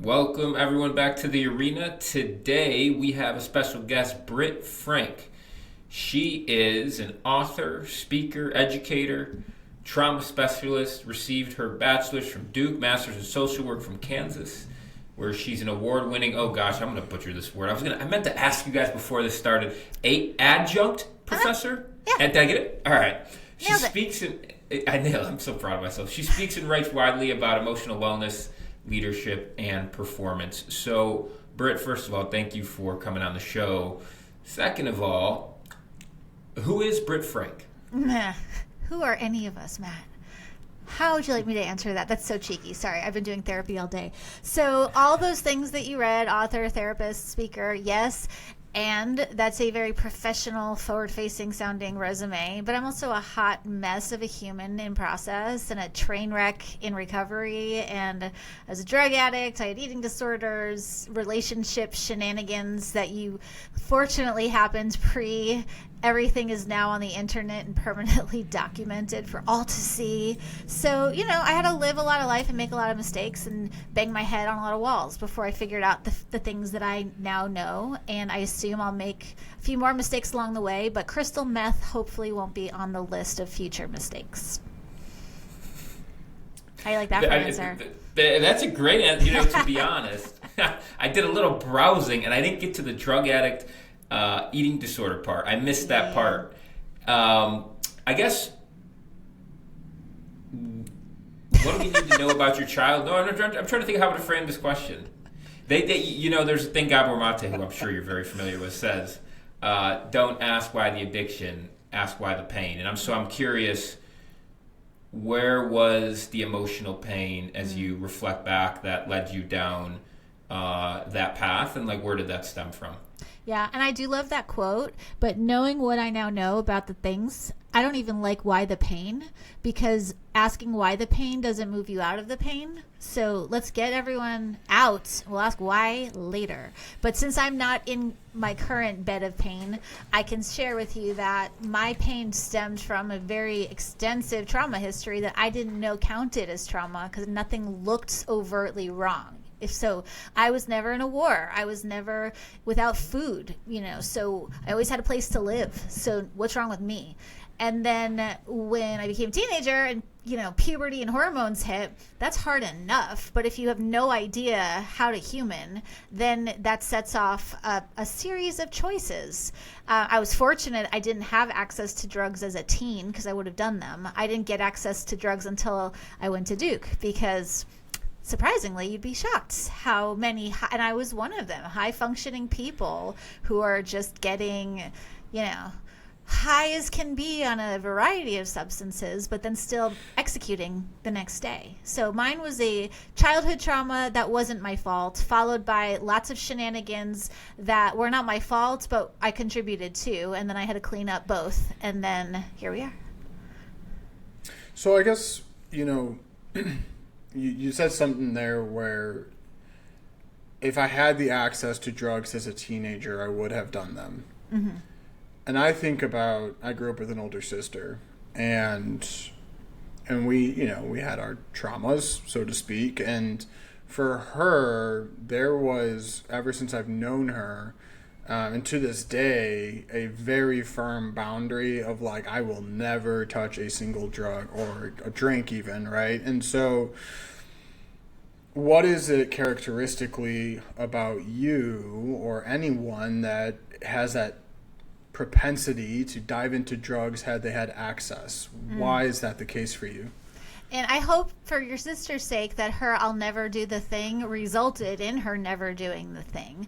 Welcome everyone back to the arena. Today we have a special guest, Britt Frank. She is an author, speaker, educator, trauma specialist, received her bachelor's from Duke, master's in social work from Kansas, where she's an award-winning, oh gosh, I'm going to butcher this word. I meant to ask you guys before this started, adjunct professor? Yeah. Did I get it? All right. She Nailed it. speaks in, I nailed it. I'm so proud of myself. She speaks and writes widely about emotional wellness, leadership, and performance. So, Britt, first of all, thank you for coming on the show. Second of all, who is Britt Frank? Nah. Who are any of us, Matt? How would you like me to answer that? That's so cheeky. Sorry, I've been doing therapy all day. So all those things that you read, author, therapist, speaker, yes. And that's a very professional, forward-facing sounding resume. But I'm also a hot mess of a human in process and a train wreck in recovery. And as a drug addict, I had eating disorders, relationship shenanigans that you fortunately happened pre. Everything is now on the internet and permanently documented for all to see. So, I had to live a lot of life and make a lot of mistakes and bang my head on a lot of walls before I figured out the things that I now know. And I assume I'll make a few more mistakes along the way, but crystal meth hopefully won't be on the list of future mistakes. How do you like that for an answer? That's a great answer. To be honest, I did a little browsing and I didn't get to the drug addict eating disorder part. I missed that part. I guess, what do we need to know about your child? No, I'm trying to think how to frame this question. There's a thing Gabor Mate, who I'm sure you're very familiar with, says, don't ask why the addiction, ask why the pain. And I'm curious, where was the emotional pain as you reflect back that led you down that path, and where did that stem from? Yeah, and I do love that quote, but knowing what I now know about the things, I don't even like why the pain, because asking why the pain doesn't move you out of the pain. So let's get everyone out. We'll ask why later. But since I'm not in my current bed of pain, I can share with you that my pain stemmed from a very extensive trauma history that I didn't know counted as trauma because nothing looked overtly wrong. If so, I was never in a war. I was never without food, so I always had a place to live. So what's wrong with me? And then when I became a teenager and, puberty and hormones hit, that's hard enough. But if you have no idea how to human, then that sets off a series of choices. I was fortunate I didn't have access to drugs as a teen because I would have done them. I didn't get access to drugs until I went to Duke because, surprisingly, you'd be shocked how many, and I was one of them, high-functioning people who are just getting, high as can be on a variety of substances, but then still executing the next day. So mine was a childhood trauma that wasn't my fault, followed by lots of shenanigans that were not my fault, but I contributed to, and then I had to clean up both, and then here we are. So I guess, you said something there where if I had the access to drugs as a teenager, I would have done them. Mm-hmm. And I think about, I grew up with an older sister, and we had our traumas, so to speak. And for her, there was, ever since I've known her, and to this day, a very firm boundary of I will never touch a single drug or a drink even, right? And so what is it characteristically about you or anyone that has that propensity to dive into drugs had they had access? Why is that the case for you? And I hope for your sister's sake that her I'll never do the thing resulted in her never doing the thing.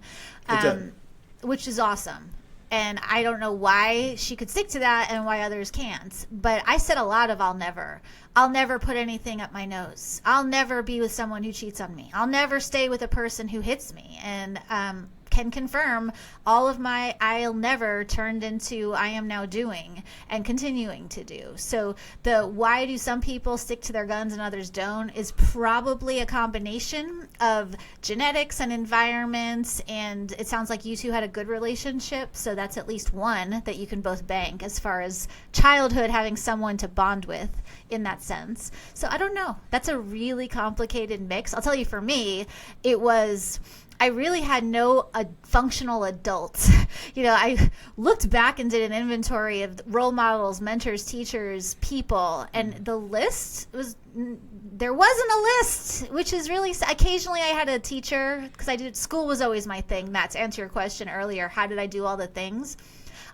Which is awesome. And I don't know why she could stick to that and why others can't. But I said a lot of I'll never. I'll never put anything up my nose. I'll never be with someone who cheats on me. I'll never stay with a person who hits me. And can confirm all of my I'll never turned into I am now doing and continuing to do. So the why do some people stick to their guns and others don't is probably a combination of genetics and environments, and it sounds like you two had a good relationship, so that's at least one that you can both bank as far as childhood having someone to bond with in that sense. So I don't know. That's a really complicated mix. I'll tell you, for me, it was, I really had no functional adults. I looked back and did an inventory of role models, mentors, teachers, people, and the list was, there wasn't a list, which is really, occasionally I had a teacher, because school was always my thing. Matt, to answer your question earlier, how did I do all the things?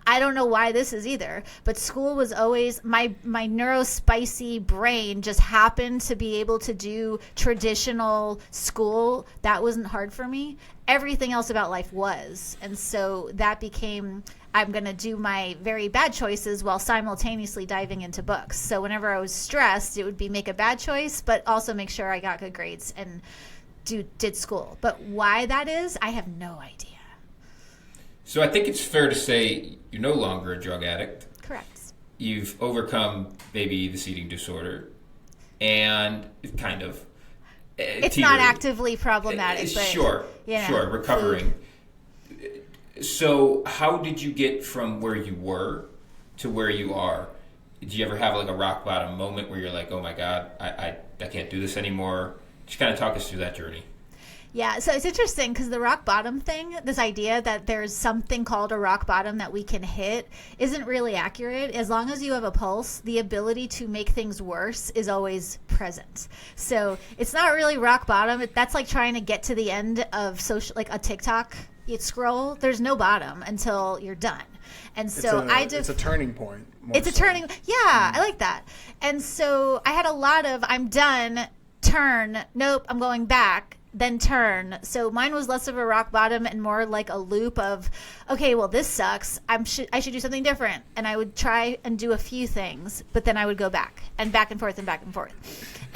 I don't know why this is either, but school was always my neurospicy brain just happened to be able to do traditional school. That wasn't hard for me. Everything else about life was. And so that became, I'm going to do my very bad choices while simultaneously diving into books. So whenever I was stressed, it would be make a bad choice, but also make sure I got good grades and did school. But why that is, I have no idea. So I think it's fair to say you're no longer a drug addict. Correct. You've overcome maybe this eating disorder, and kind of. It's not actively problematic, but sure, recovering. Food. So how did you get from where you were to where you are? Did you ever have like a rock bottom moment where you're like, oh my God, I can't do this anymore? Just kind of talk us through that journey. Yeah, so it's interesting because the rock bottom thing, this idea that there's something called a rock bottom that we can hit, isn't really accurate. As long as you have a pulse, the ability to make things worse is always present. So it's not really rock bottom. That's like trying to get to the end of like a TikTok scroll. There's no bottom until you're done. And so it's a turning point. It's a turning. Yeah, I like that. And so I had a lot of I'm done, turn, nope, I'm going back, then turn. So mine was less of a rock bottom and more like a loop of, okay, well, this sucks. I should do something different. And I would try and do a few things, but then I would go back and forth and back and forth.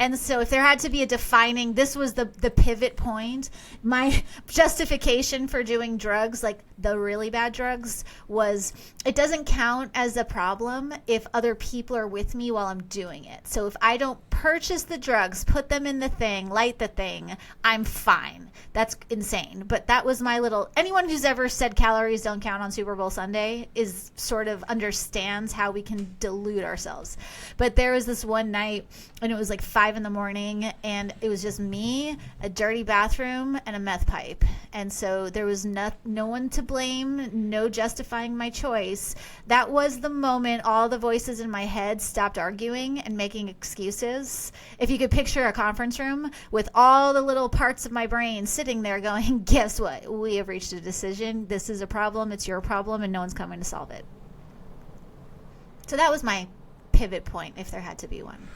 And so if there had to be a defining, this was the pivot point. My justification for doing drugs, like the really bad drugs, was it doesn't count as a problem if other people are with me while I'm doing it. So if I don't purchase the drugs, put them in the thing, light the thing, I'm fine. That's insane. But that was my little, anyone who's ever said calories don't count on Super Bowl Sunday is sort of understands how we can delude ourselves. But there was this one night and it was like 5 a.m. and it was just me, a dirty bathroom, and a meth pipe. And so there was no one to blame, no justifying my choice. That was the moment all the voices in my head stopped arguing and making excuses. If you could picture a conference room with all the little parts of my brain sitting there going, guess what? We have reached a decision. This is a problem. It's your problem, and no one's coming to solve it. So that was my pivot point, if there had to be one.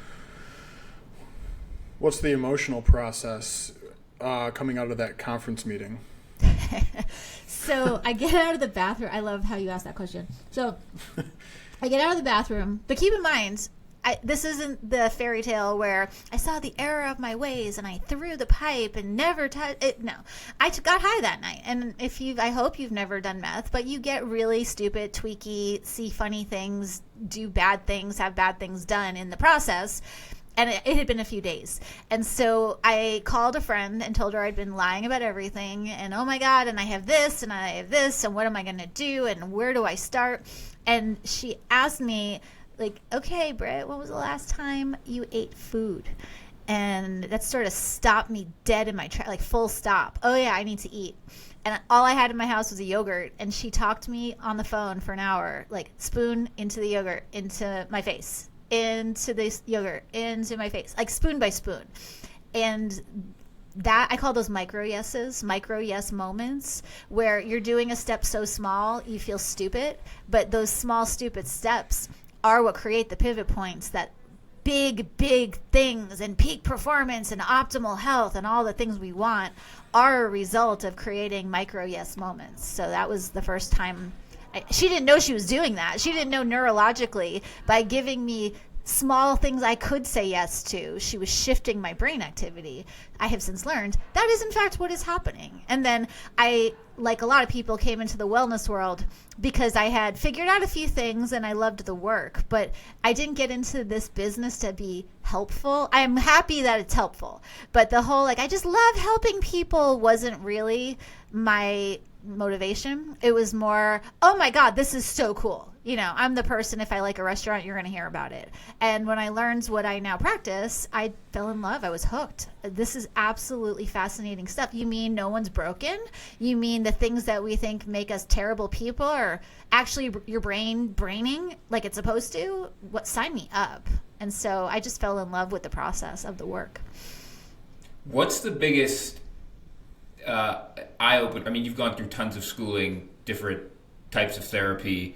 What's the emotional process coming out of that conference meeting? So I get out of the bathroom. I love how you asked that question. So I get out of the bathroom, but keep in mind, this isn't the fairy tale where I saw the error of my ways and I threw the pipe and never touched it. No, I got high that night. And I hope you've never done meth, but you get really stupid, tweaky, see funny things, do bad things, have bad things done in the process. And it had been a few days. And so I called a friend and told her I'd been lying about everything. And oh my God, and I have this, and I have this, and what am I going to do, and where do I start? And she asked me, like, okay, Britt, when was the last time you ate food? And that sort of stopped me dead in my track, like full stop. Oh yeah, I need to eat. And all I had in my house was a yogurt. And she talked to me on the phone for an hour, like spoon into the yogurt, into my face, into this yogurt, into my face, like spoon by spoon. And that, I call those micro yeses, micro yes moments, where you're doing a step so small you feel stupid, but those small stupid steps are what create the pivot points that big things and peak performance and optimal health and all the things we want are a result of creating micro yes moments. So that was the first time. She didn't know she was doing that. She didn't know neurologically by giving me small things I could say yes to, she was shifting my brain activity. I have since learned that is in fact what is happening. And then I, like a lot of people, came into the wellness world because I had figured out a few things and I loved the work, but I didn't get into this business to be helpful. I'm happy that it's helpful, but the whole, like, I just love helping people wasn't really my motivation. It was more, oh my God, this is so cool. You know, I'm the person, if I like a restaurant, you're going to hear about it. And when I learned what I now practice, I fell in love. I was hooked. This is absolutely fascinating stuff. You mean no one's broken? You mean the things that we think make us terrible people are actually your brain braining like it's supposed to? What, sign me up. And so I just fell in love with the process of the work. What's the biggest eye-opener? I mean, you've gone through tons of schooling, different types of therapy.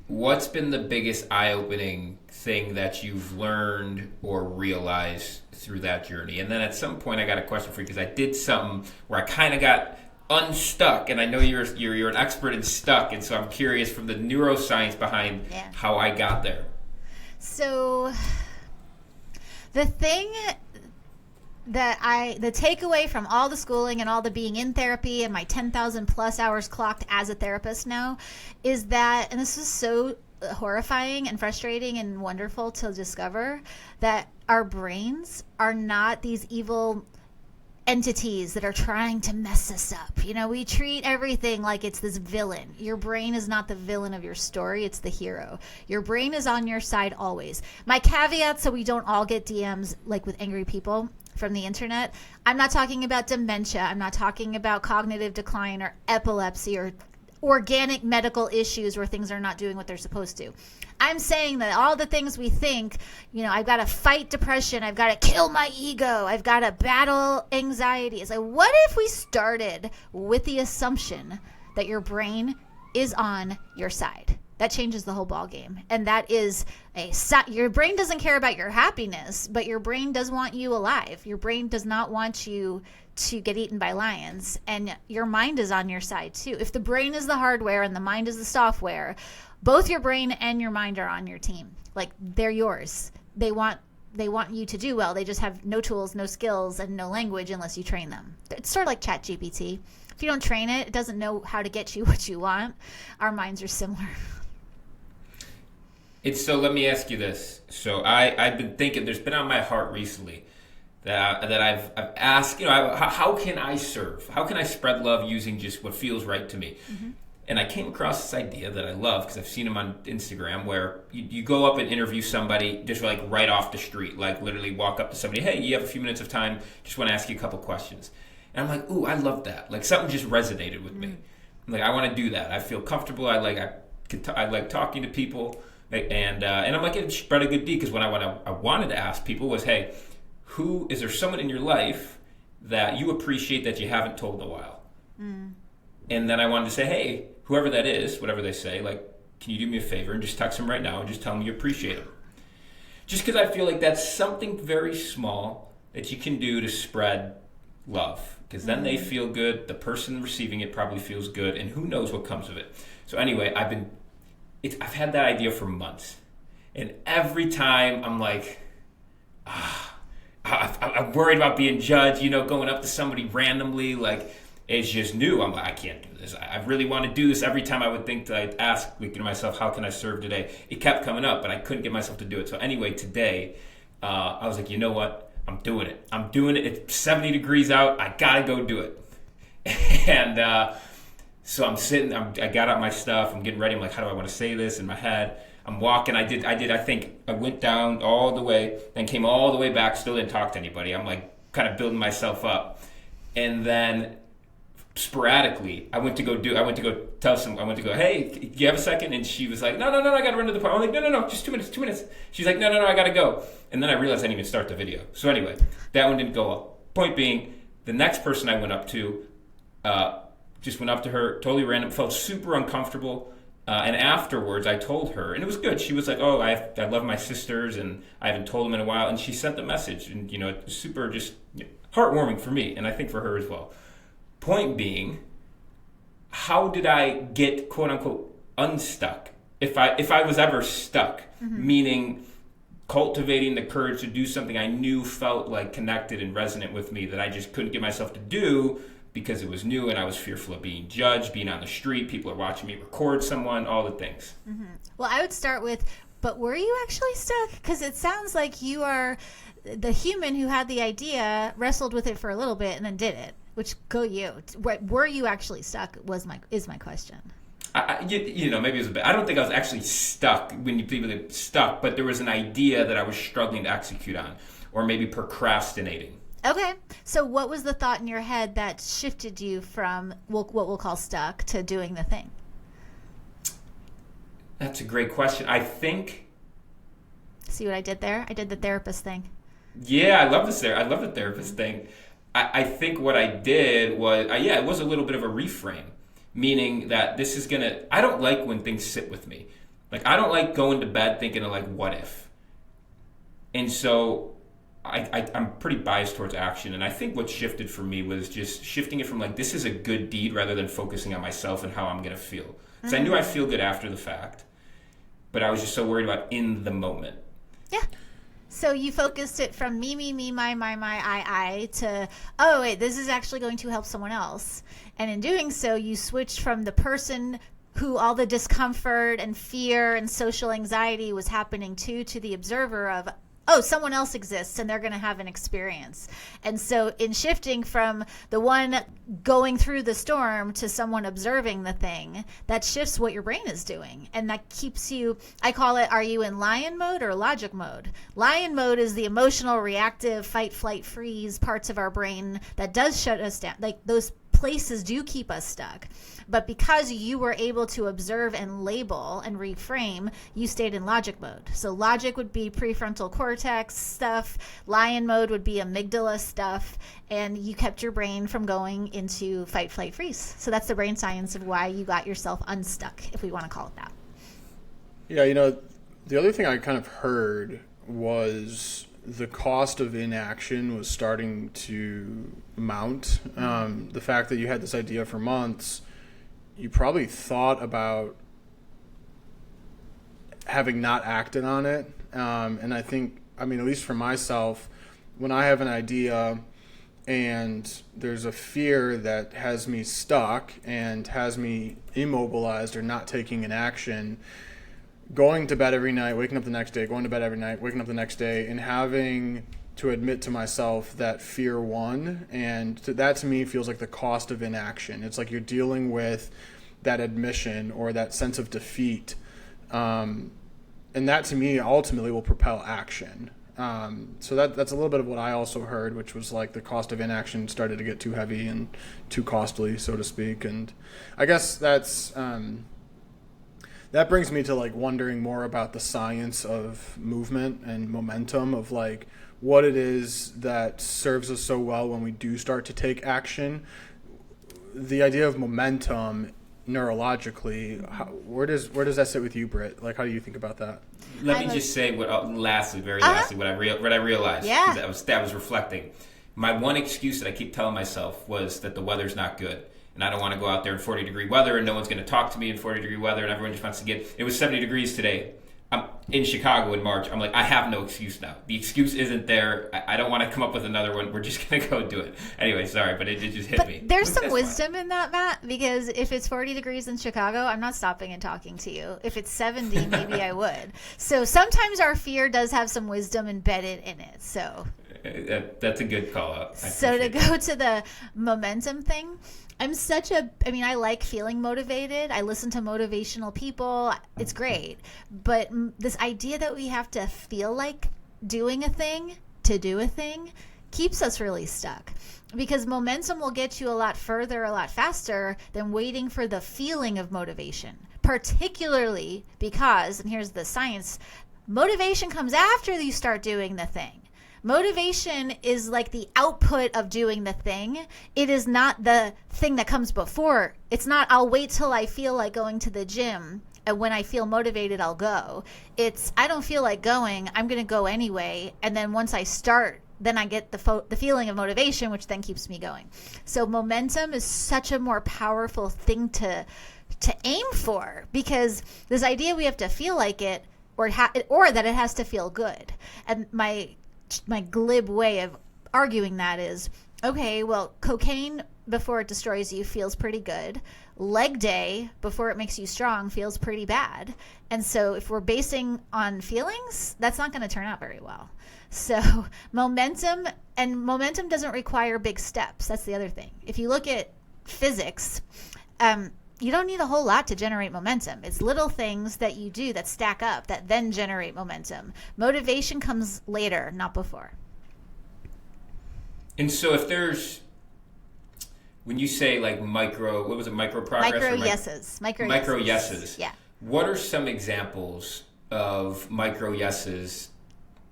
What's been the biggest eye-opening thing that you've learned or realized through that journey? And then at some point, I got a question for you, because I did something where I kind of got unstuck, and I know you're an expert in stuck, and so I'm curious from the neuroscience behind how I got there. So the thing that the takeaway from all the schooling and all the being in therapy and my 10,000 plus hours clocked as a therapist now is that, and this is so horrifying and frustrating and wonderful to discover, that our brains are not these evil entities that are trying to mess us up. You know, we treat everything like it's this villain. Your brain is not the villain of your story, it's the hero. Your brain is on your side always. My caveat, so we don't all get DMs like with angry people from the internet, I'm not talking about dementia, I'm not talking about cognitive decline or epilepsy or organic medical issues where things are not doing what they're supposed to. I'm saying that all the things we think, you know, I've got to fight depression, I've got to kill my ego, I've got to battle anxiety. It's like, what if we started with the assumption that your brain is on your side? That changes the whole ball game. And that is your brain doesn't care about your happiness, but your brain does want you alive. Your brain does not want you to get eaten by lions, and your mind is on your side too. If the brain is the hardware and the mind is the software, both your brain and your mind are on your team. Like, they're yours. They want you to do well. They just have no tools, no skills, and no language unless you train them. It's sort of like ChatGPT. If you don't train it, it doesn't know how to get you what you want. Our minds are similar. So let me ask you this. So I've been thinking, there's been on my heart recently that I've asked, you know, how can I serve? How can I spread love using just what feels right to me? Mm-hmm. And I came across this idea that I love, because I've seen them on Instagram, where you go up and interview somebody just like right off the street, like literally walk up to somebody, hey, you have a few minutes of time, just want to ask you a couple questions. And I'm like, ooh, I love that. Like, something just resonated with me. I'm like, I want to do that. I feel comfortable. I like talking to people. And I'm like, it spread a good deed, because what I wanted to ask people was, hey, is there someone in your life that you appreciate that you haven't told in a while? Mm. And then I wanted to say, hey, whoever that is, whatever they say, like, can you do me a favor and just text them right now and just tell them you appreciate them? Just because I feel like that's something very small that you can do to spread love, because then they feel good, the person receiving it probably feels good, and who knows what comes of it. So anyway, I've had that idea for months, and every time I'm like, I'm worried about being judged, you know, going up to somebody randomly, like, it's just new. I'm like, I can't do this. I really want to do this. Every time I would think that I'd ask, like, to myself, how can I serve today? It kept coming up, but I couldn't get myself to do it. So anyway, today, I was like, you know what? I'm doing it. It's 70 degrees out. I got to go do it. And so I'm sitting, I got out my stuff. I'm getting ready. I'm like, how do I want to say this in my head? I'm walking. I think I went down all the way, then came all the way back, still didn't talk to anybody. I'm like kind of building myself up. And then sporadically, I went to go, hey, do you have a second? And she was like, no, I got to run to the park. I'm like, no, just 2 minutes. She's like, no, I got to go. And then I realized I didn't even start the video. So anyway, that one didn't go well. Point being, the next person I went up to, just went up to her, totally random, felt super uncomfortable. And afterwards, I told her, and it was good. She was like, oh, I love my sisters, and I haven't told them in a while. And she sent the message, and, you know, it was super just heartwarming for me, and I think for her as well. Point being, how did I get, quote unquote, unstuck? If I was ever stuck, meaning cultivating the courage to do something I knew felt like connected and resonant with me that I just couldn't get myself to do because it was new and I was fearful of being judged, being on the street, people are watching me record someone, all the things. Mm-hmm. Well, I would start with, but were you actually stuck? Because it sounds like you are the human who had the idea, wrestled with it for a little bit, and then did it. Which, go you. Were you actually stuck is my question. Maybe it was a bit. I don't think I was actually stuck when you people get stuck, but there was an idea that I was struggling to execute on, or maybe procrastinating. Okay, so what was the thought in your head that shifted you from what we'll call stuck to doing the thing? That's a great question. I think. See what I did there? I did the therapist thing. Yeah, I love this there. I love the therapist thing. I think what I did was, it was a little bit of a reframe, meaning that this is I don't like when things sit with me. Like, I don't like going to bed thinking of, like, what if? And so I'm pretty biased towards action. And I think what shifted for me was just shifting it from, like, this is a good deed rather than focusing on myself and how I'm going to feel. Because I knew I'd feel good after the fact, but I was just so worried about in the moment. Yeah. So you focused it from me, my, I to, oh, wait, this is actually going to help someone else. And in doing so, you switched from the person who all the discomfort and fear and social anxiety was happening to the observer of, oh, someone else exists and they're going to have an experience. And so in shifting from the one going through the storm to someone observing the thing, that shifts what your brain is doing. And that keeps you, I call it, are you in lion mode or logic mode? Lion mode is the emotional, reactive, fight, flight, freeze parts of our brain that does shut us down. Like, those places do keep us stuck. But because you were able to observe and label and reframe, you stayed in logic mode. So logic would be prefrontal cortex stuff, lion mode would be amygdala stuff, and you kept your brain from going into fight, flight, freeze. So that's the brain science of why you got yourself unstuck, if we want to call it that. Yeah, the other thing I kind of heard was the cost of inaction was starting to mount. The fact that you had this idea for months, you probably thought about having not acted on it. And I think, at least for myself, when I have an idea and there's a fear that has me stuck and has me immobilized or not taking an action, going to bed every night, waking up the next day, going to bed every night, waking up the next day, and having to admit to myself that fear won. And that to me feels like the cost of inaction. It's like you're dealing with that admission or that sense of defeat. And that to me ultimately will propel action. So that's a little bit of what I also heard, which was like the cost of inaction started to get too heavy and too costly, so to speak. And I guess that's... that brings me to like wondering more about the science of movement and momentum, of like what it is that serves us so well when we do start to take action. The idea of momentum neurologically, where does that sit with you, Britt? Like, how do you think about that? Let me just say lastly, what I realized. Yeah. That was reflecting. My one excuse that I keep telling myself was that the weather's not good. And I don't want to go out there in 40-degree weather, and no one's going to talk to me in 40-degree weather, and everyone just wants to get... It was 70 degrees today. I'm in Chicago in March. I'm like, I have no excuse now. The excuse isn't there. I don't want to come up with another one. We're just going to go do it. Anyway, sorry, but it just hit me. There's some wisdom in that, Matt, because if it's 40 degrees in Chicago, I'm not stopping and talking to you. If it's 70, maybe I would. So sometimes our fear does have some wisdom embedded in it. So that's a good call out. So to go to the momentum thing, I like feeling motivated. I listen to motivational people. It's great. But this idea that we have to feel like doing a thing to do a thing keeps us really stuck. Because momentum will get you a lot further, a lot faster than waiting for the feeling of motivation. Particularly because, and here's the science, motivation comes after you start doing the thing. Motivation is like the output of doing the thing. It is not the thing that comes before. It's not, I'll wait till I feel like going to the gym, and when I feel motivated, I'll go. It's, I don't feel like going, I'm going to go anyway, and then once I start, then I get the feeling of motivation, which then keeps me going. So momentum is such a more powerful thing to aim for, because this idea we have to feel like it, or that it has to feel good. And my glib way of arguing that is, okay, well, cocaine before it destroys you feels pretty good. Leg day before it makes you strong feels pretty bad. And so if we're basing on feelings, that's not going to turn out very well. So momentum doesn't require big steps. That's the other thing. If you look at physics, you don't need a whole lot to generate momentum. It's little things that you do that stack up that then generate momentum. Motivation comes later, not before. And so if there's, when you say like micro progress? Micro yeses. Yeah. What are some examples of micro yeses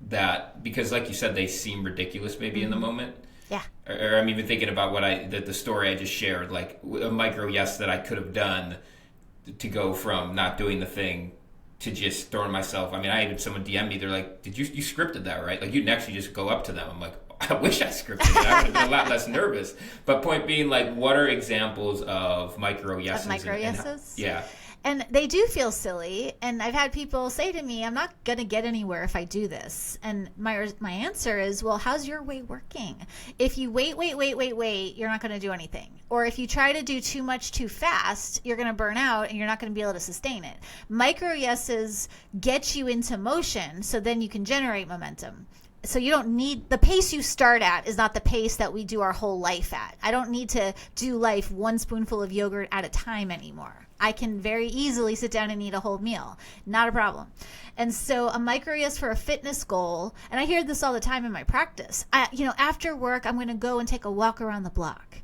that, because like you said, they seem ridiculous maybe in the moment? Yeah. Or I'm even thinking about the story I just shared, like a micro yes that I could have done to go from not doing the thing to just throwing myself. I mean, I had someone DM me, they're like, you scripted that, right? Like, you didn't actually just go up to them. I'm like, I wish I scripted it. I would have been a lot less nervous. But point being, like, what are examples of micro yeses? Yeah. And they do feel silly. And I've had people say to me, I'm not going to get anywhere if I do this. And my answer is, well, how's your way working? If you wait, you're not going to do anything. Or if you try to do too much too fast, you're going to burn out and you're not going to be able to sustain it. Micro yeses get you into motion so then you can generate momentum. So you don't need, the pace you start at is not the pace that we do our whole life at. I don't need to do life one spoonful of yogurt at a time anymore. I can very easily sit down and eat a whole meal. Not a problem. And so a micro yes for a fitness goal, and I hear this all the time in my practice. After work, I'm going to go and take a walk around the block.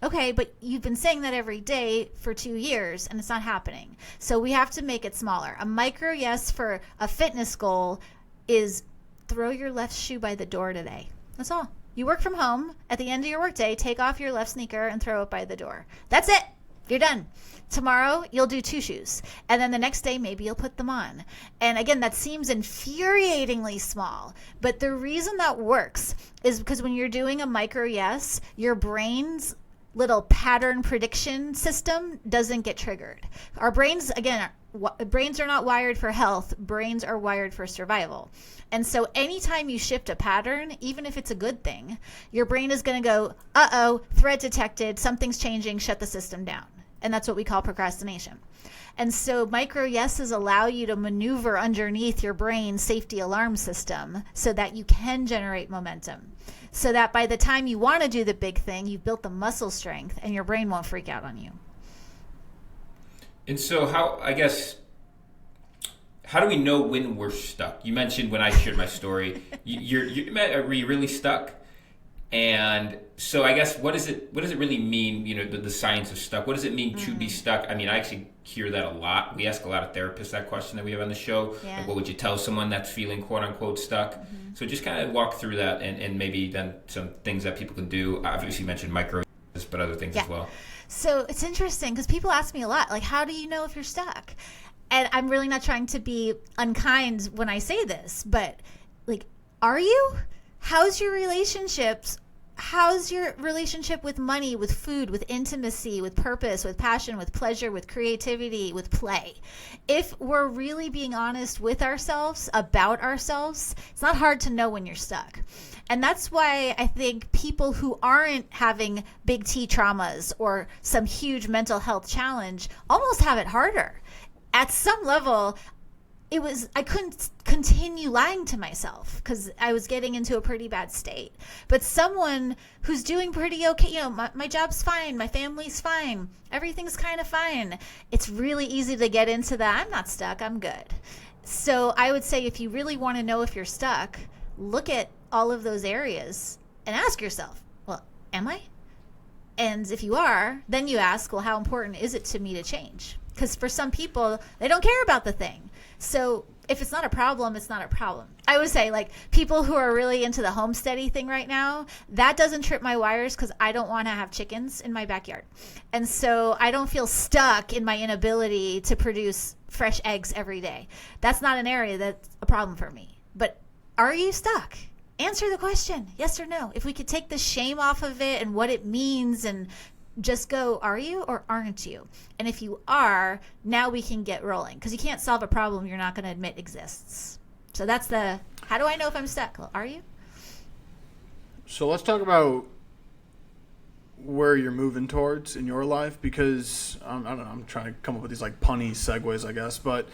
Okay, but you've been saying that every day for 2 years and it's not happening. So we have to make it smaller. A micro yes for a fitness goal is throw your left shoe by the door today. That's all. You work from home. At the end of your workday, take off your left sneaker and throw it by the door. That's it. You're done. Tomorrow, you'll do 2 shoes. And then the next day, maybe you'll put them on. And again, that seems infuriatingly small. But the reason that works is because when you're doing a micro yes, your brain's little pattern prediction system doesn't get triggered. Our brains, again, brains are not wired for health. Brains are wired for survival. And so anytime you shift a pattern, even if it's a good thing, your brain is going to go, uh-oh, threat detected, something's changing, shut the system down. And that's what we call procrastination. And so micro yeses allow you to maneuver underneath your brain's safety alarm system so that you can generate momentum. So that by the time you want to do the big thing, you've built the muscle strength and your brain won't freak out on you. And so how do we know when we're stuck? You mentioned when I shared my story, are you really stuck? And so I guess what does it really mean, the science of stuck? What does it mean to be stuck? I mean, I actually hear that a lot. We ask a lot of therapists that question that we have on the show. Yeah. Like, what would you tell someone that's feeling quote unquote stuck? Mm-hmm. So just kind of walk through that and maybe then some things that people can do. Obviously you mentioned micro, but other things as well. So it's interesting because people ask me a lot, like, how do you know if you're stuck? And I'm really not trying to be unkind when I say this, but like, are you? How's your relationships? How's your relationship with money, with food, with intimacy, with purpose, with passion, with pleasure, with creativity, with play? If we're really being honest with ourselves, about ourselves, it's not hard to know when you're stuck. And that's why I think people who aren't having big T traumas or some huge mental health challenge almost have it harder. At some level, I couldn't continue lying to myself because I was getting into a pretty bad state. But someone who's doing pretty okay, my job's fine, my family's fine, everything's kind of fine. It's really easy to get into that. I'm not stuck, I'm good. So I would say if you really want to know if you're stuck, look at all of those areas and ask yourself, well, am I? And if you are, then you ask, well, how important is it to me to change? Because for some people, they don't care about the thing. So if it's not a problem, it's not a problem. I would say, like, people who are really into the homesteady thing right now, that doesn't trip my wires because I don't want to have chickens in my backyard. And so I don't feel stuck in my inability to produce fresh eggs every day. That's not an area that's a problem for me. But are you stuck? Answer the question, yes or no. If we could take the shame off of it and what it means and just go, are you or aren't you? And if you are, now we can get rolling, because you can't solve a problem you're not going to admit exists. So that's how do I know if I'm stuck? Well, are you? So let's talk about where you're moving towards in your life, because I don't know, I'm trying to come up with these like punny segues, I guess, but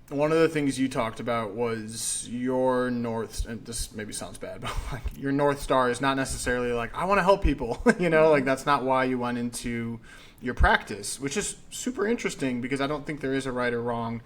one of the things you talked about was your north, and this maybe sounds bad, but like your North Star is not necessarily like, I want to help people, like that's not why you went into your practice, which is super interesting, because I don't think there is a right or wrong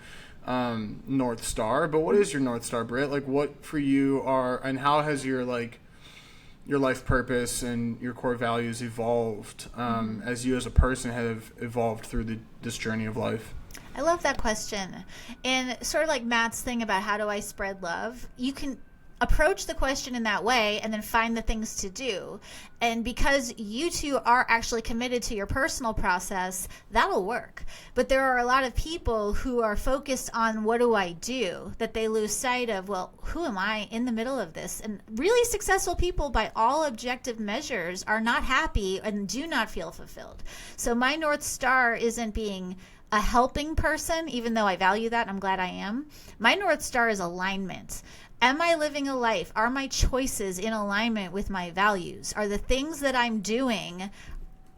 North Star. But what is your North Star, Britt? Like, what for you are, and how has your life purpose and your core values evolved as you as a person have evolved through this journey of life? I love that question. And sort of like Matt's thing about how do I spread love, you can approach the question in that way and then find the things to do. And because you two are actually committed to your personal process, that'll work. But there are a lot of people who are focused on what do I do, that they lose sight of, well, who am I in the middle of this? And really successful people by all objective measures are not happy and do not feel fulfilled. So my North Star isn't being a helping person, even though I value that. I'm glad I am. My North Star is alignment. Am I living a life? Are my choices in alignment with my values? Are the things that I'm doing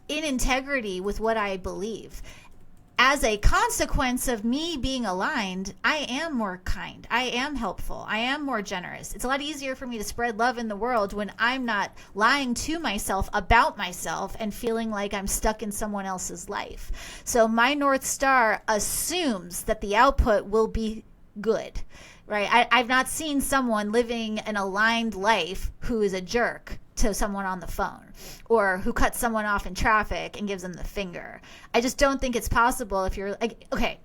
in integrity with what I believe? As a consequence of me being aligned, I am more kind. I am helpful. I am more generous. It's a lot easier for me to spread love in the world when I'm not lying to myself about myself and feeling like I'm stuck in someone else's life. So my North Star assumes that the output will be good, right? I've not seen someone living an aligned life who is a jerk to someone on the phone, or who cuts someone off in traffic and gives them the finger. I just don't think it's possible if you're like, okay,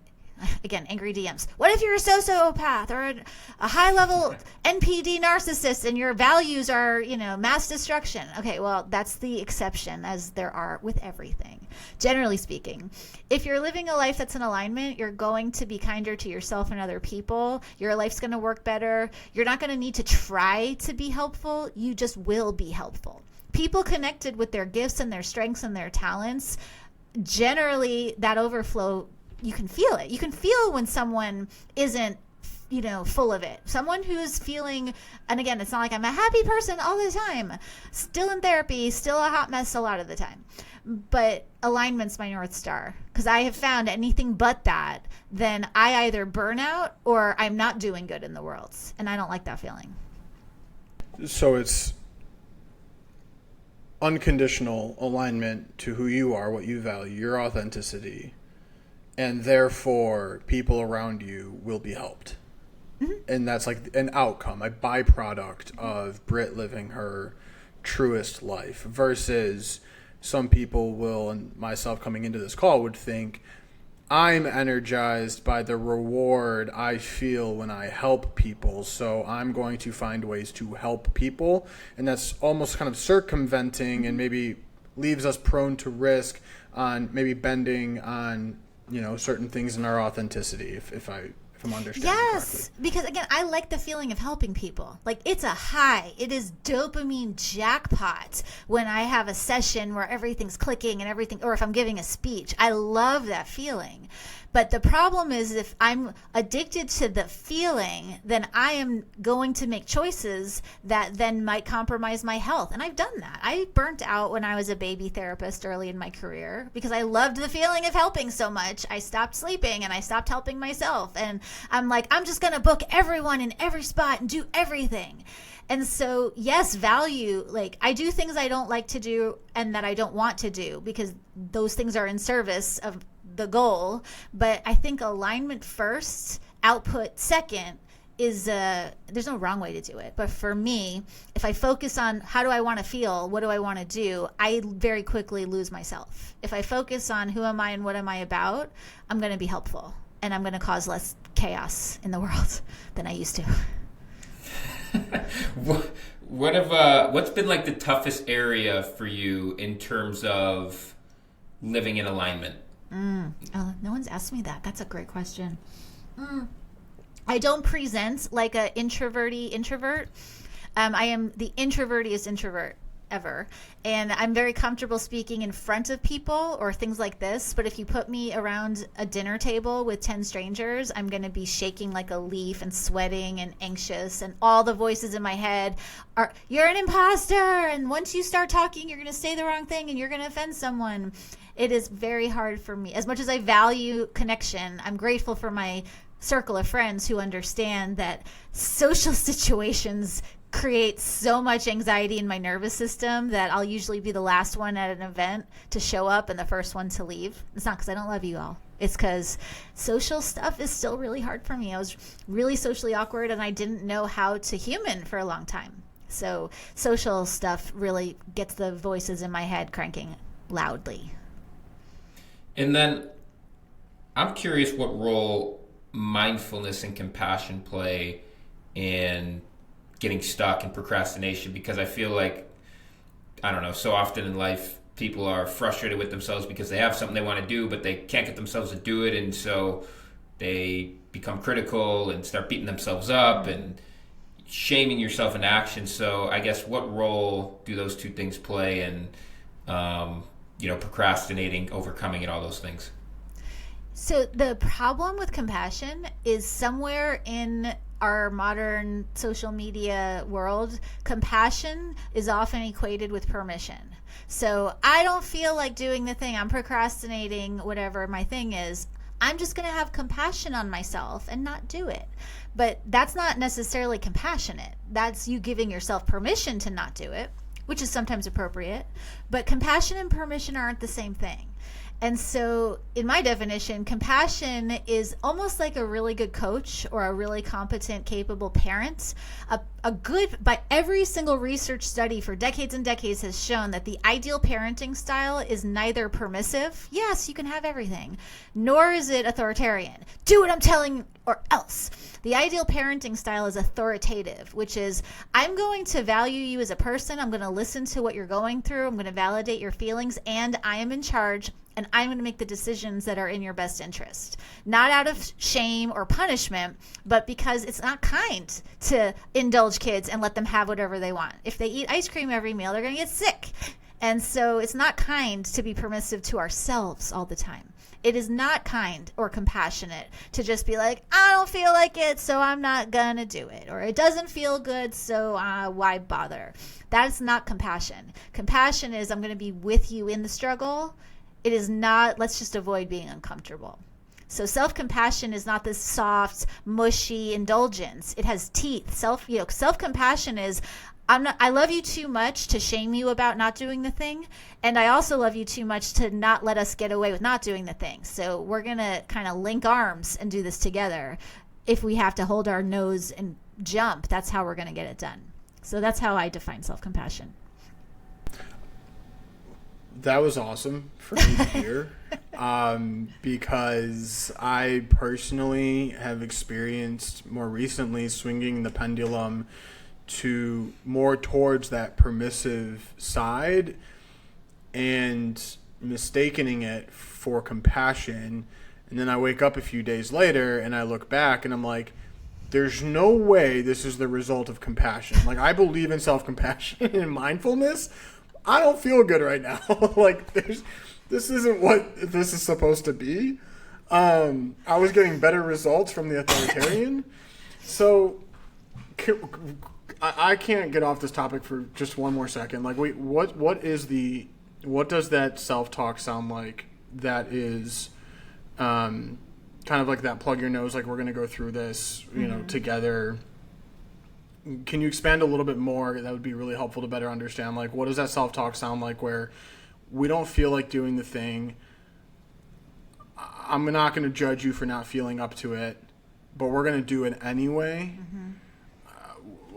again, angry DMs. What if you're a sociopath or a high-level NPD narcissist and your values are, mass destruction? Okay, well, that's the exception, as there are with everything. Generally speaking, if you're living a life that's in alignment, you're going to be kinder to yourself and other people. Your life's going to work better. You're not going to need to try to be helpful. You just will be helpful. People connected with their gifts and their strengths and their talents, generally that overflow, you can feel it. You can feel when someone isn't, full of it. Someone who's feeling, and again, it's not like I'm a happy person all the time. Still in therapy, still a hot mess a lot of the time. But alignment's my North Star, because I have found anything but that, then I either burn out or I'm not doing good in the world. And I don't like that feeling. So it's unconditional alignment to who you are, what you value, your authenticity, and therefore people around you will be helped. Mm-hmm. And that's like an outcome, a byproduct of Britt living her truest life, versus some people will, and myself coming into this call, would think, I'm energized by the reward I feel when I help people, so I'm going to find ways to help people. And that's almost kind of circumventing and maybe leaves us prone to risk on maybe bending on, certain things in our authenticity, if I'm understanding yes, correctly. Because again, I like the feeling of helping people. Like, it's a high. It is dopamine jackpot when I have a session where everything's clicking and everything, or if I'm giving a speech. I love that feeling. But the problem is, if I'm addicted to the feeling, then I am going to make choices that then might compromise my health. And I've done that. I burnt out when I was a baby therapist early in my career because I loved the feeling of helping so much. I stopped sleeping and I stopped helping myself. And I'm like, I'm just going to book everyone in every spot and do everything. And so, yes, value, like, I do things I don't like to do and that I don't want to do because those things are in service of the goal. But I think alignment first, output second is there's no wrong way to do it. But for me, if I focus on how do I want to feel, what do I want to do, I very quickly lose myself. If I focus on who am I and what am I about, I'm going to be helpful and I'm going to cause less chaos in the world than I used to. What's been like the toughest area for you in terms of living in alignment? Oh, no one's asked me that. That's a great question. I don't present like a introverty introvert. I am the introvertiest introvert ever. And I'm very comfortable speaking in front of people or things like this. But if you put me around a dinner table with 10 strangers, I'm going to be shaking like a leaf and sweating and anxious. And all the voices in my head are, you're an imposter. And once you start talking, you're going to say the wrong thing and you're going to offend someone. It is very hard for me. As much as I value connection, I'm grateful for my circle of friends who understand that social situations create so much anxiety in my nervous system that I'll usually be the last one at an event to show up and the first one to leave. It's not because I don't love you all. It's because social stuff is still really hard for me. I was really socially awkward and I didn't know how to human for a long time. So social stuff really gets the voices in my head cranking loudly. And then I'm curious what role mindfulness and compassion play in getting stuck in procrastination, because I feel like, I don't know, so often in life people are frustrated with themselves because they have something they want to do but they can't get themselves to do it, and so they become critical and start beating themselves up and shaming yourself into action. So I guess what role do those two things play in procrastinating, overcoming it, all those things? So the problem with compassion is somewhere in our modern social media world, compassion is often equated with permission. So I don't feel like doing the thing, I'm procrastinating, whatever my thing is, I'm just going to have compassion on myself and not do it. But that's not necessarily compassionate. That's you giving yourself permission to not do it, which is sometimes appropriate. But compassion and permission aren't the same thing. And so in my definition, compassion is almost like a really good coach or a really competent, capable parent. By every single research study for decades and decades has shown that the ideal parenting style is neither permissive, yes, you can have everything, nor is it authoritarian. Do what I'm telling or else. The ideal parenting style is authoritative, which is I'm going to value you as a person. I'm going to listen to what you're going through. I'm going to validate your feelings, and I am in charge. And I'm going to make the decisions that are in your best interest. Not out of shame or punishment, but because it's not kind to indulge kids and let them have whatever they want. If they eat ice cream every meal, they're going to get sick. And so it's not kind to be permissive to ourselves all the time. It is not kind or compassionate to just be like, I don't feel like it, so I'm not going to do it. Or it doesn't feel good, so why bother? That's not compassion. Compassion is I'm going to be with you in the struggle. It is not, let's just avoid being uncomfortable. So self-compassion is not this soft, mushy indulgence. It has teeth. Self-compassion is, I love you too much to shame you about not doing the thing. And I also love you too much to not let us get away with not doing the thing. So we're going to kind of link arms and do this together. If we have to hold our nose and jump, that's how we're going to get it done. So that's how I define self-compassion. That was awesome for me to hear, because I personally have experienced more recently swinging the pendulum to more towards that permissive side and mistaking it for compassion. And then I wake up a few days later and I look back and I'm like, there's no way this is the result of compassion. Like, I believe in self-compassion and mindfulness. I don't feel good right now. Like, this isn't what this is supposed to be. I was getting better results from the authoritarian. So I can't get off this topic for just one more second. Like, wait, what does that self-talk sound like? That is, kind of like that plug your nose, like we're going to go through this, together. Can you expand a little bit more? That would be really helpful to better understand. Like, what does that self-talk sound like where we don't feel like doing the thing? I'm not going to judge you for not feeling up to it, but we're going to do it anyway. Mm-hmm.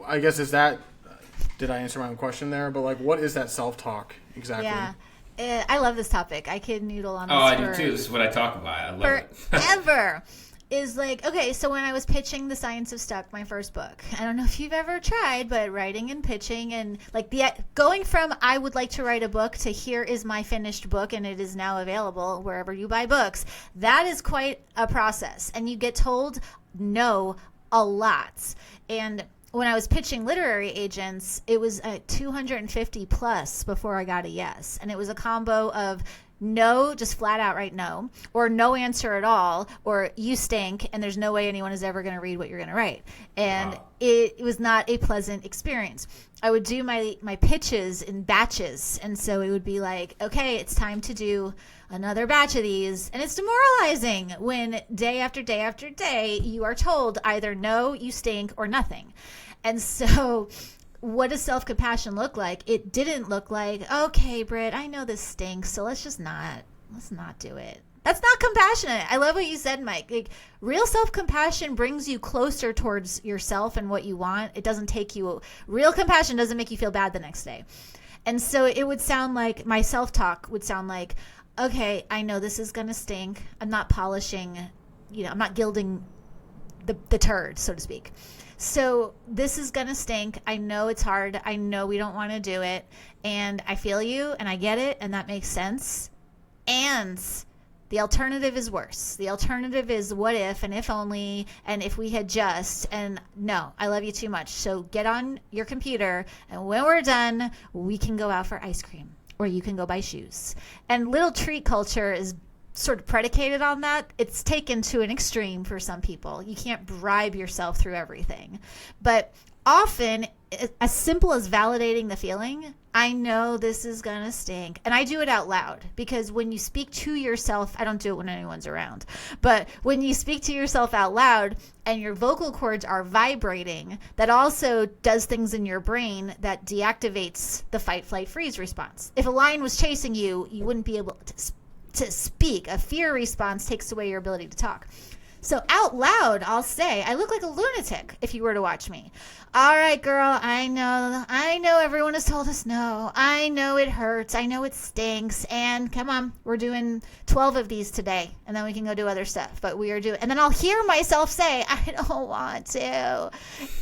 I guess did I answer my own question there? But like, what is that self-talk exactly? Yeah. I love this topic. I could noodle on this I do too. This is what I talk about. I love it. Forever. Is like, okay, so when I was pitching The Science of Stuck, my first book, I don't know if you've ever tried, but writing and pitching and like going from I would like to write a book to here is my finished book and it is now available wherever you buy books, that is quite a process. And you get told no a lot. And when I was pitching literary agents, it was 250 plus before I got a yes. And it was a combo of no, just flat out right no, or no answer at all, or you stink and there's no way anyone is ever going to read what you're going to write. And it was not a pleasant experience. I would do my pitches in batches. And so it would be like, okay, it's time to do another batch of these. And it's demoralizing when day after day after day, you are told either no, you stink, or nothing. And so what does self-compassion look like? It didn't look like, okay, Britt, I know this stinks, so let's not do it. That's not compassionate. I love what you said, Mike. Like, real self-compassion brings you closer towards yourself and what you want. It doesn't take you, real compassion doesn't make you feel bad the next day. And so it would sound like, my self-talk would sound like, okay, I know this is going to stink. I'm not polishing, I'm not gilding the turd, so to speak. So this is going to stink. I know it's hard. I know we don't want to do it. And I feel you and I get it. And that makes sense. And the alternative is worse. The alternative is what if and if only and if we had just. And no, I love you too much. So get on your computer. And when we're done, we can go out for ice cream. Or you can go buy shoes. And little treat culture is sort of predicated on that. It's taken to an extreme for some people. You can't bribe yourself through everything. But often, as simple as validating the feeling, I know this is going to stink. And I do it out loud because when you speak to yourself, I don't do it when anyone's around, but when you speak to yourself out loud and your vocal cords are vibrating, that also does things in your brain that deactivates the fight, flight, freeze response. If a lion was chasing you, you wouldn't be able to speak. A fear response takes away your ability to talk. So out loud, I'll say, I look like a lunatic if you were to watch me. All right, girl, I know everyone has told us no. I know it hurts. I know it stinks. And come on, we're doing 12 of these today. And then we can go do other stuff. But we are doing, and then I'll hear myself say, I don't want to.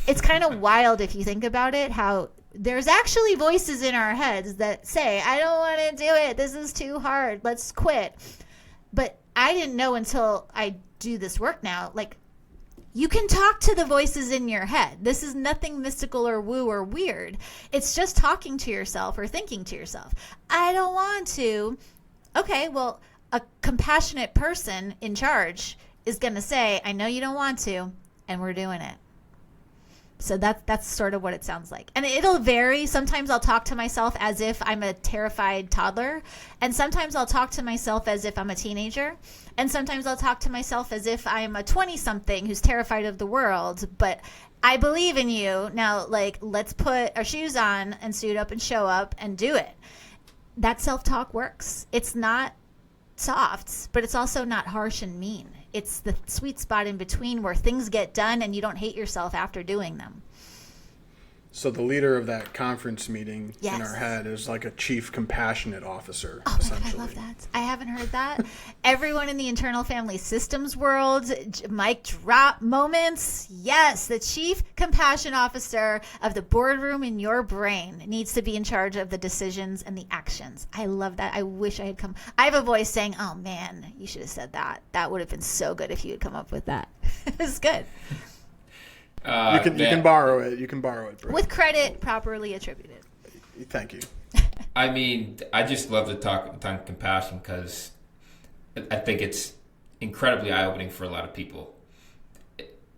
It's kind of wild if you think about it, how there's actually voices in our heads that say, I don't want to do it. This is too hard. Let's quit. But I didn't know until I do this work now, like, you can talk to the voices in your head. This is nothing mystical or woo or weird. It's just talking to yourself or thinking to yourself, I don't want to. Okay, well, a compassionate person in charge is going to say, I know you don't want to, and we're doing it. So that's sort of what it sounds like. And it'll vary. Sometimes I'll talk to myself as if I'm a terrified toddler. And sometimes I'll talk to myself as if I'm a teenager. And sometimes I'll talk to myself as if I'm a 20-something who's terrified of the world. But I believe in you. Now, like, let's put our shoes on and suit up and show up and do it. That self-talk works. It's not soft, but it's also not harsh and mean. It's the sweet spot in between where things get done and you don't hate yourself after doing them. So the leader of that conference meeting Yes. in our head is like a chief compassionate officer, Oh my God, essentially. I love that. I haven't heard that. Everyone in the internal family systems world, mic drop moments. Yes, the chief compassion officer of the boardroom in your brain needs to be in charge of the decisions and the actions. I love that. I wish I had come. I have a voice saying, oh man, you should have said that. That would have been so good if you had come up with that. It's good. You can borrow it. You can borrow it, Britt. With credit properly attributed. Thank you. I mean, I just love to talk compassion because I think it's incredibly eye-opening for a lot of people.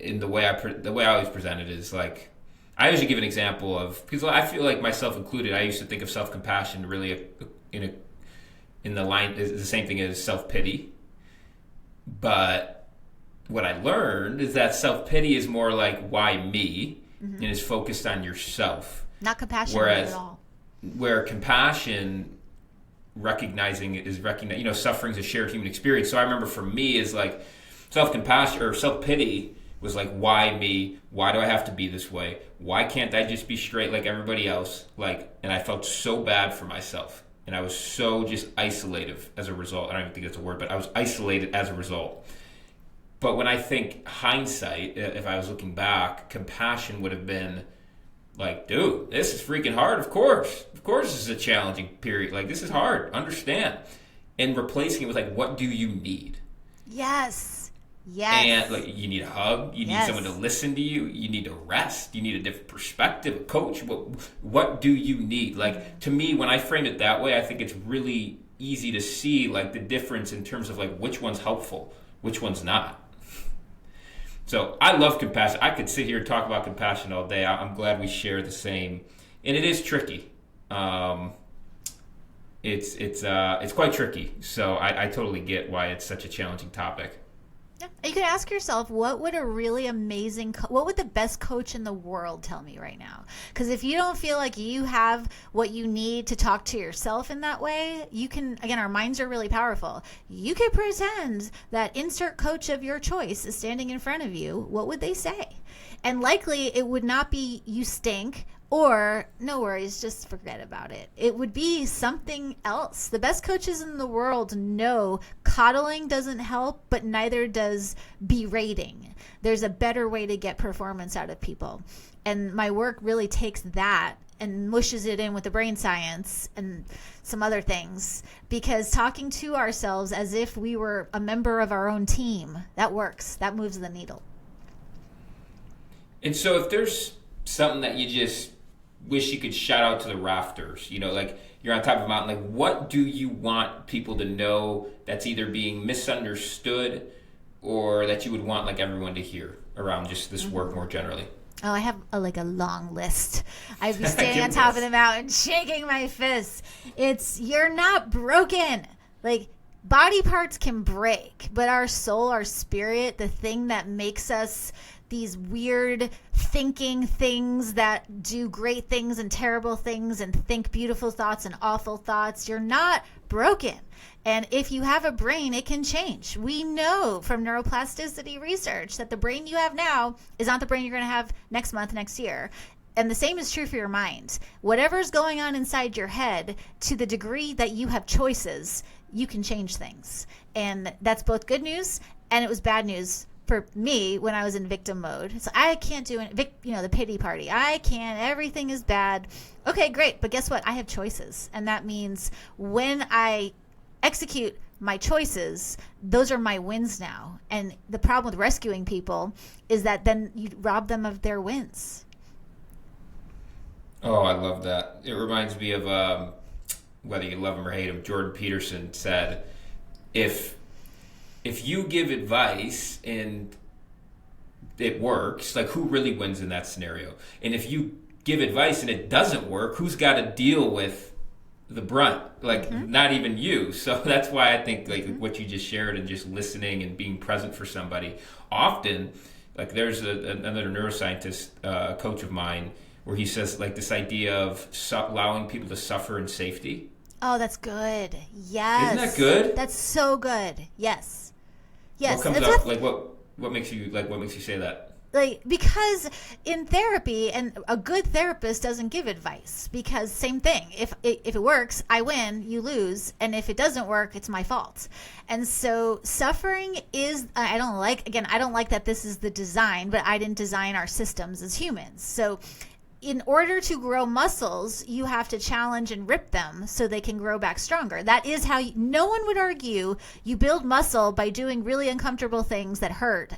In the way I always present it is like, I usually give an example of, because I feel like myself included, I used to think of self-compassion really in the line is the same thing as self-pity, but what I learned is that self-pity is more like, why me? Mm-hmm. And is focused on yourself. Not compassionate at all. Where compassion recognizing, suffering is a shared human experience. So I remember for me is like self-compassion or self-pity was like, why me? Why do I have to be this way? Why can't I just be straight like everybody else? And I felt so bad for myself. And I was so just isolated as a result. I don't even think that's a word, but I was isolated as a result. But when I think hindsight, if I was looking back, compassion would have been like, dude, this is freaking hard. Of course this is a challenging period. Like, this is hard. Understand. And replacing it with like, what do you need? Yes. Yes. And like you need a hug, you need Yes. someone to listen to you, you need to rest, you need a different perspective, a coach. What do you need? Like to me, when I frame it that way, I think it's really easy to see like the difference in terms of like which one's helpful, which one's not. So I love compassion. I could sit here and talk about compassion all day. I'm glad we share the same, and it is tricky. It's quite tricky. So I totally get why it's such a challenging topic. Yeah. You could ask yourself, what would a really amazing, what would the best coach in the world tell me right now? Because if you don't feel like you have what you need to talk to yourself in that way, you can, again, our minds are really powerful. You could pretend that insert coach of your choice is standing in front of you. What would they say? And likely it would not be you stink, or no worries, just forget about it. It would be something else. The best coaches in the world know coddling doesn't help, but neither does berating. There's a better way to get performance out of people. And my work really takes that and mushes it in with the brain science and some other things, because talking to ourselves as if we were a member of our own team, that works. That moves the needle. And so if there's something that you just wish you could shout out to the rafters, like you're on top of a mountain, like what do you want people to know that's either being misunderstood or that you would want like everyone to hear around just this work more generally? Oh, I have a long list. I'd be standing on top of the mountain shaking my fists. It's, you're not broken. Like, body parts can break, but our soul, our spirit, the thing that makes us these weird thinking things that do great things and terrible things and think beautiful thoughts and awful thoughts, you're not broken. And if you have a brain, it can change. We know from neuroplasticity research that the brain you have now is not the brain you're going to have next month, next year. And the same is true for your mind. Whatever's going on inside your head, to the degree that you have choices, you can change things. And that's both good news, and it was bad news for me when I was in victim mode. So I can't do it, the pity party. I can't, everything is bad. Okay, great. But guess what? I have choices. And that means when I execute my choices, those are my wins now. And the problem with rescuing people is that then you rob them of their wins. Oh, I love that. It reminds me of, whether you love him or hate him, Jordan Peterson said, if you give advice and it works, like who really wins in that scenario? And if you give advice and it doesn't work, who's got to deal with the brunt? Like not even you. So that's why I think like what you just shared and just listening and being present for somebody. Often, like there's another neuroscientist, coach of mine, where he says like this idea of allowing people to suffer in safety. Oh, that's good. Yes. Isn't that good? That's so good. Yes. Yes. What comes up? Like what makes you say that? Like, because in therapy, and a good therapist doesn't give advice, because same thing. If it works, I win, you lose, and if it doesn't work, it's my fault. And so suffering is, I don't like that this is the design, but I didn't design our systems as humans. So in order to grow muscles, you have to challenge and rip them so they can grow back stronger. That is how no one would argue you build muscle by doing really uncomfortable things that hurt.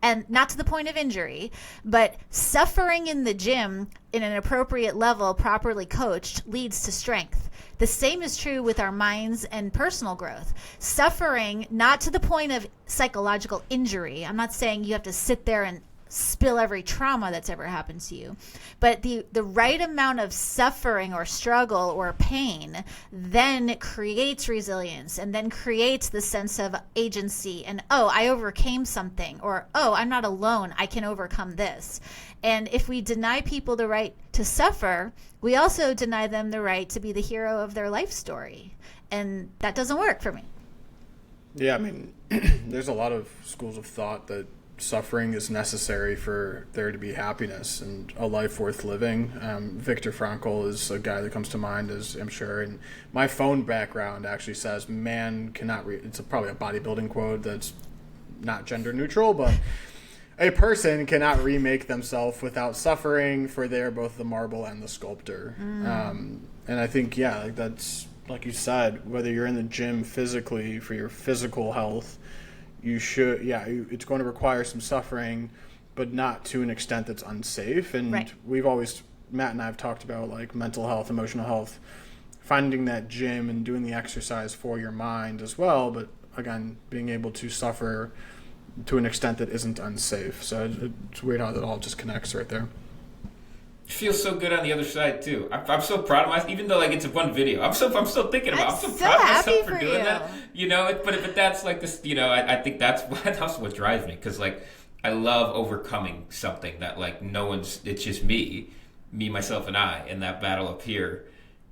And not to the point of injury, but suffering in the gym in an appropriate level, properly coached, leads to strength. The same is true with our minds and personal growth. Suffering, not to the point of psychological injury. I'm not saying you have to sit there and spill every trauma that's ever happened to you, but the right amount of suffering or struggle or pain then creates resilience, and then creates the sense of agency and, oh, I overcame something, or, oh, I'm not alone, I can overcome this. And if we deny people the right to suffer, we also deny them the right to be the hero of their life story, and that doesn't work for me. Yeah, I mean, there's a lot of schools of thought that suffering is necessary for there to be happiness and a life worth living. Viktor Frankl is a guy that comes to mind, as I'm sure. And my phone background actually says, man cannot it's probably a bodybuilding quote that's not gender neutral, but a person cannot remake themselves without suffering, for they're both the marble and the sculptor. And I think, yeah, like that's, like you said, whether you're in the gym physically for your physical health, it's going to require some suffering, but not to an extent that's unsafe. And Right. Matt and I have talked about like mental health, emotional health, finding that gym and doing the exercise for your mind as well. But again, being able to suffer to an extent that isn't unsafe. So it's weird how that all just connects right there. It feels so good on the other side too. I'm so proud of myself, even though like it's a one video. I'm still thinking about. I'm so proud of myself for doing that. You know, but that's like this. You know, I think that's also what drives me, because like I love overcoming something that like no one's. It's just me, myself, and I in that battle up here.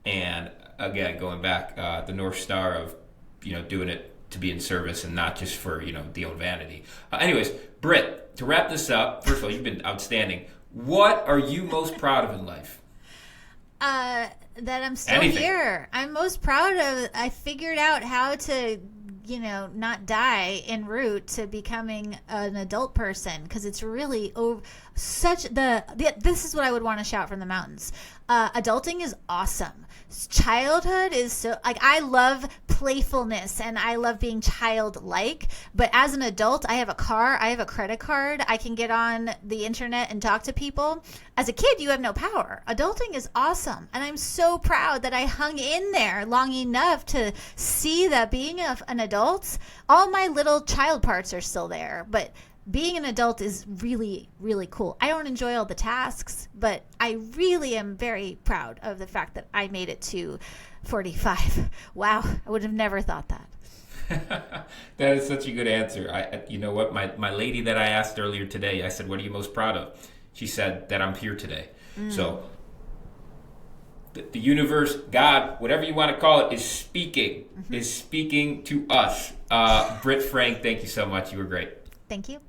And again, going back, the North Star of doing it to be in service and not just for the own vanity. Anyways, Britt, to wrap this up, first of all, you've been outstanding. What are you most proud of in life? That I'm still here. I'm most proud of. I figured out how to, not die en route to becoming an adult person, because it's really this is what I would want to shout from the mountains. Adulting is awesome. Childhood is so I love playfulness and I love being childlike, but as an adult, I have a car, I have a credit card, I can get on the internet and talk to people. As a kid, you have no power. Adulting is awesome, and I'm so proud that I hung in there long enough to see that being an adult, all my little child parts are still there, but being an adult is really, really cool. I don't enjoy all the tasks, but I really am very proud of the fact that I made it to 45. Wow, I would have never thought that. That is such a good answer. You know what? My lady that I asked earlier today, I said, "What are you most proud of?" She said that I'm here today. So the universe, God, whatever you want to call it, is speaking to us. Britt Frank, thank you so much. You were great. Thank you.